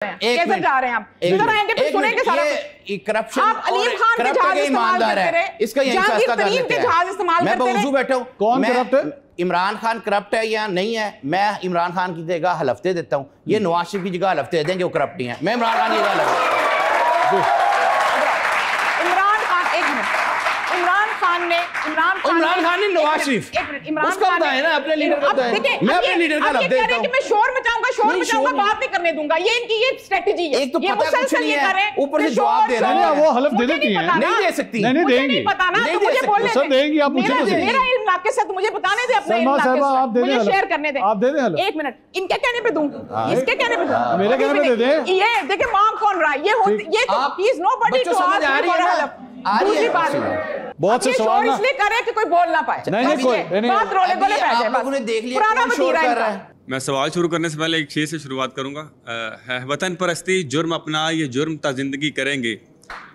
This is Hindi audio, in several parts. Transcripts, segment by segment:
कैसे जा रहे हैं आप? इधर आएंगे तो सुनेंगे सारा कुछ। करप्शन आप अलीम खान के जहाज इस्तेमाल करते रहे, इसका यही फैसला कर लेते हैं। जहाज इस्तेमाल करते रहे। मैं बावजूद बैठा हूं। कौन करप्ट है? इमरान खान करप्ट है या नहीं है? मैं इमरान खान की जगह हलफ्ते देता हूं। ये नवाज शरीफ की जगह हलफ्ते दें जो करप्ट नहीं है। मैं इमरान खान की जगह हलफ्ते। इमरान खान ने नवाज शरीफ उसका बताए ना, अपने लीडर का बताए। मैं अपने लीडर का लफ्ज़ देता हूं। मैं शोर मचाऊंगा, बात नहीं करने दूंगा। ये इनकी ये स्ट्रेटजी है। एक तो पता कुछ नहीं है, ऊपर से जवाब दे रहा है। वो हलफ दे देती है, नहीं दे सकती, नहीं देंगी, पता ना तो मुझे बोलने दे देंगी। आप मुझे मेरा इल्म नाके साथ मुझे बताने दे, अपने इल्म नाके साथ मुझे शेयर करने दे। आप दे दें हलफ। एक मिनट, इनके कहने पे दूं, इसके कहने पे दूं, मेरे कहने पे दे दे। ये देखिए मांग कौन रहा है, ये तो is nobody to ask for help. दूसरी बात, बहुत से सवाल ना इसलिए करे कि कोई बोल ना पाए। नहीं कोई बात रोले बोले पे आ जाए। लोगों ने देख लिया, पुराना शोर वतीरा कर रहा है। मैं सवाल शुरू करने से पहले एक शेर से शुरुआत करूंगा। है वतन परस्ती जुर्म अपना, ये जुर्म ता जिंदगी करेंगे।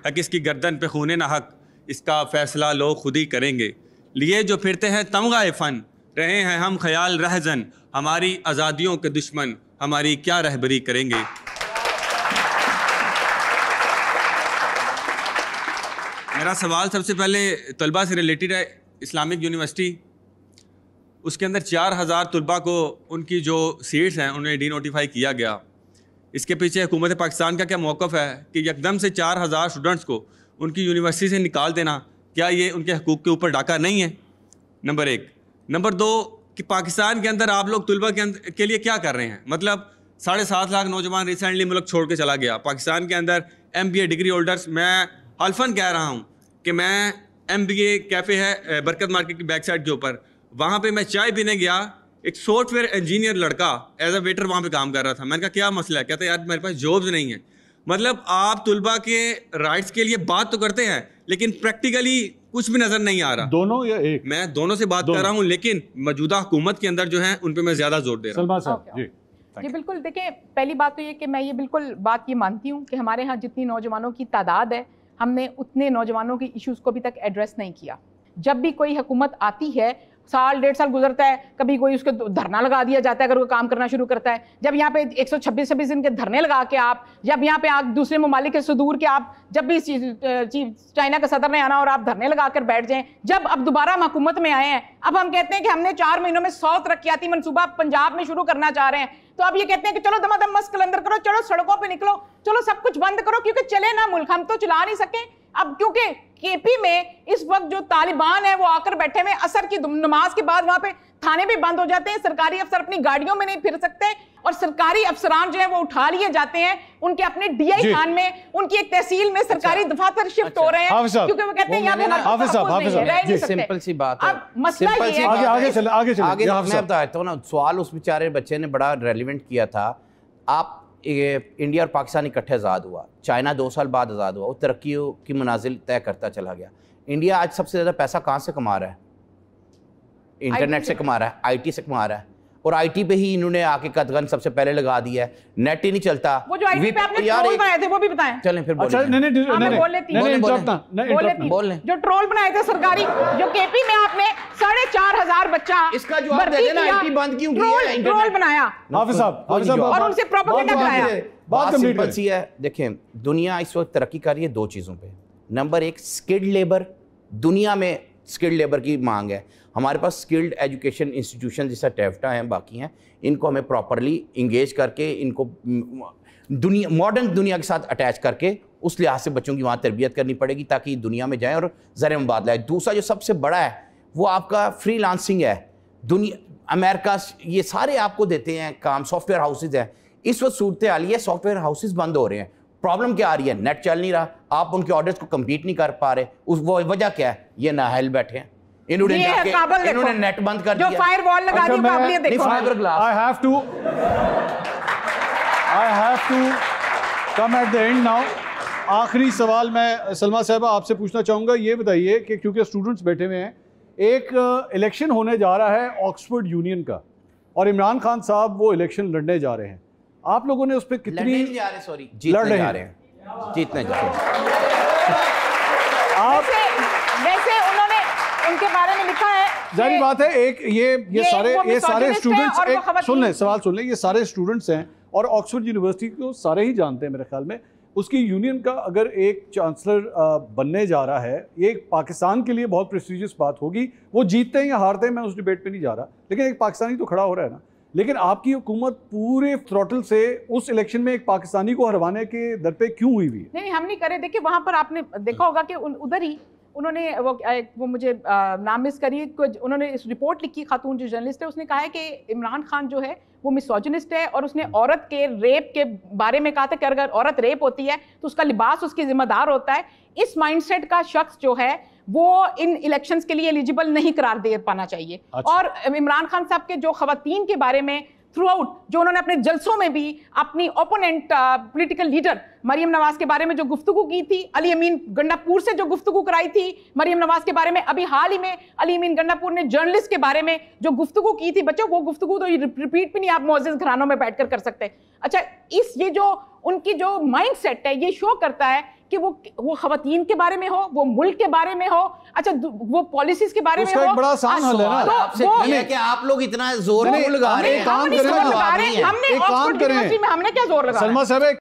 हक इसकी गर्दन पे खूने ना हक, इसका फैसला लोग खुद ही करेंगे। लिए जो फिरते हैं तमगाए फन, रहे हैं हम ख्याल रहजन, हमारी आज़ादियों के दुश्मन हमारी क्या रहबरी करेंगे। मेरा सवाल सबसे पहले तलबा से रिलेटेड है। इस्लामिक यूनिवर्सिटी, उसके अंदर 4000 तलबा को उनकी जो सीट्स हैं उन्हें डीनोटिफाई किया गया। इसके पीछे हुकूमत पाकिस्तान का क्या मौक़िफ़ है कि एकदम से 4000 स्टूडेंट्स को उनकी यूनिवर्सिटी से निकाल देना, क्या ये उनके हकूक़ के ऊपर डाका नहीं है? नंबर 1। नंबर 2 कि पाकिस्तान के अंदर आप लोग तलबा के लिए क्या कर रहे हैं? मतलब 7.5 लाख नौजवान रिसेंटली मुल्क छोड़ के चला गया। पाकिस्तान के अंदर MBA डिग्री होल्डर्स, मैं हल्फन कह रहा हूँ कि मैं MBA कैफ़े है बरकत मार्केट की बैक साइड के ऊपर, वहाँ पे मैं चाय पीने गया, एक सॉफ्टवेयर इंजीनियर लड़का एज अ वेटर वहाँ पे काम कर रहा था। मैंने कहा क्या मसला है? कहता यार मेरे पास जॉब्स नहीं है। मतलब आप तलबा के राइट्स के लिए बात तो करते हैं लेकिन प्रैक्टिकली कुछ भी नज़र नहीं आ रहा। दोनों या एक? मैं दोनों से बात कर रहा हूँ, लेकिन मौजूदा हुकूमत के अंदर जो है उन पर मैं ज़्यादा जोर दे रहा हूँ। सलमान साहब जी। जी बिल्कुल, देखिए पहली बात तो ये कि मैं ये बिल्कुल बात ये मानती हूँ कि हमारे यहाँ जितनी नौजवानों की तादाद है, हमने उतने नौजवानों की इश्यूज़ को अभी तक एड्रेस नहीं किया। जब भी कोई हुकूमत आती है, साल 1.5 साल गुजरता है, कभी कोई उसको धरना लगा दिया जाता है अगर वो काम करना शुरू करता है। जब यहाँ पे 126 दिन के धरने लगा के आप, जब यहाँ पे आप दूसरे ममालिक के सुदूर के आप, जब भी चाइना का सदर ने आना और आप धरने लगा कर बैठ जाएं, जब अब दोबारा हम हुकूमत में आए हैं, अब हम कहते हैं कि हमने 4 महीनों में 100 तरक्याती मनसूबा पंजाब में शुरू करना चाह रहे हैं, तो अब ये कहते हैं कि चलो दमादम मस्क कलंदर करो, चलो सड़कों पे निकलो, चलो सब कुछ बंद करो, क्योंकि चले ना मुल्क, हम तो चला नहीं सके। अब क्योंकि केपी में इस वक्त जो तालिबान है वो आकर बैठे हुए, असर की नमाज के बाद वहां पे थाने भी बंद हो जाते हैं, सरकारी अफसर अपनी गाड़ियों में नहीं फिर सकते, और सरकारी अफसरान जो है वो उठा लिए जाते हैं, उनके अपने DI खान में, उनकी एक तहसील में सरकारी दफातर शिफ्ट हो रहे हैं, क्योंकि वो कहते हैं यहाँ पे सिंपल सी बात है। अब मसला ये है, आगे मैं बताता हूँ ना, सवाल उस बेचारे बच्चे ने बड़ा रेलिवेंट किया था। आप इंडिया और पाकिस्तान इकट्ठे आज़ाद हुआ, चाइना 2 साल बाद आज़ाद हुआ, वो तरक्की की मनाजिल तय करता चला गया। इंडिया आज सबसे ज़्यादा पैसा कहाँ से कमा रहा है? इंटरनेट से कमा रहा है, IT से कमा रहा है, और IT पे ही इन्होंने आके कदगन सबसे पहले लगा दिया है। नेट ही नहीं चलता। वो जो IT पे आपने ट्रोल बनाए थे वो भी बताएं। चलें फिर बोलें। अच्छा बोलें। जो ट्रोल बनाए थे सरकारी, जो KP में आपने 4500 बच्चा इसका जवाब दे देना, IT बंद क्यों किया है? ट्रोल बनाया हाफिज साहब और उनसे प्रोपेगेंडा कराया। बात सिंपल सी है। देखें, दुनिया इस वक्त तरक्की कर रही है 2 चीज़ों पे। नंबर 1 स्किल्ड लेबर, दुनिया में स्किल्ड लेबर की मांग है। हमारे पास स्किल्ड एजुकेशन इंस्टीट्यूशन जैसा टेफ्टा हैं, बाकी हैं, इनको हमें प्रॉपरली इंगेज करके, इनको दुनिया मॉडर्न दुनिया के साथ अटैच करके उस लिहाज से बच्चों की वहाँ तरबियत करनी पड़ेगी ताकि दुनिया में जाएँ और ज़र मुबादला है। दूसरा जो सबसे बड़ा है वो आपका फ्रीलांसिंग है। दुनिया अमेरिका ये सारे आपको देते हैं काम, सॉफ्टवेयर हाउसेज हैं। इस वक्त सूरत हाल है, सॉफ्टवेयर हाउसेज बंद हो रहे हैं। प्रॉब्लम क्या आ रही है? नेट चल नहीं रहा, आप उनके ऑर्डर्स को कंप्लीट नहीं कर पा रहे। उस वो वजह क्या है? ये नाहल बैठे हैं, इन्होंने नेट बंद कर दिया, जो फायरवॉल लगा दी, काबिलियत देखो। I have to come at the end now। आखिरी सवाल मैं सलमा साहबा आपसे पूछना चाहूँगा, ये बताइए कि क्योंकि स्टूडेंट्स बैठे हुए हैं, एक इलेक्शन होने जा रहा है ऑक्सफोर्ड यूनियन का, और इमरान खान साहब वो इलेक्शन लड़ने जा रहे हैं। आप लोगों ने उस पर कितनी जीतने जा रहे हैं? आप वैसे उन्होंने उनके बारे में लिखा है, जारी बात है, एक ये सारे स्टूडेंट्स, सुन लें, सवाल सुन लें, ये सारे स्टूडेंट्स हैं और ऑक्सफोर्ड यूनिवर्सिटी को सारे ही जानते हैं मेरे ख्याल में, उसकी यूनियन का अगर एक चांसलर बनने जा रहा है, ये पाकिस्तान के लिए बहुत प्रेस्टिजियस बात होगी। वो जीतते हैं या हारते हैं मैं उस डिबेट पे नहीं जा रहा, लेकिन एक पाकिस्तानी तो खड़ा हो रहा है ना। लेकिन आपकी हुकूमत पूरे थ्रॉटल से उस इलेक्शन में एक पाकिस्तानी को हरवाने के दर पे क्यों हुई है? नहीं, हम नहीं करे। देखिए वहां पर आपने देखा होगा कि उधर ही उन्होंने वो मुझे नाम मिस करिए, उन्होंने इस रिपोर्ट लिखी, खातून जो जर्नलिस्ट है उसने कहा है कि इमरान खान जो है वो मिसोजिनिस्ट है, और उसने औरत के रेप के बारे में कहा था कि अगर औरत रेप होती है तो उसका लिबास उसकी जिम्मेदार होता है। इस माइंडसेट का शख्स जो है वो इन इलेक्शंस के लिए एलिजिबल नहीं करार दे पाना चाहिए। अच्छा। और इमरान खान साहब के जो खवातीन के बारे में थ्रू आउट जो उन्होंने अपने जलसों में भी अपनी opponent political leader Maryam Nawaz के बारे में जो गुफ्तगू की थी, अली अमीन गंडापुर से जो गुफ्तगू कराई थी मरियम नवाज के बारे में, अभी हाल ही में अली अमीन गंडापुर ने जर्नलिस्ट के बारे में जो गुफ्तगू की थी, बच्चों वो गुफ्तगू तो रिपीट भी नहीं आप मुअज़्ज़िज़ घरानों में बैठकर कर सकते। अच्छा, ये जो उनकी जो माइंड सेट है ये शो करता है कि वो खवातीन के बारे में हो, वो मुल्क के बारे में हो, अच्छा वो पॉलिसीज के बारे में हो। एक बड़ा आसान हल है ना। आपसे ये है कि आप लोग इतना जोर क्यों लगा रहे हैं? हमने ऑक्सफोर्ड यूनिवर्सिटी में हमने क्या जोर लगाया? सलमा साहब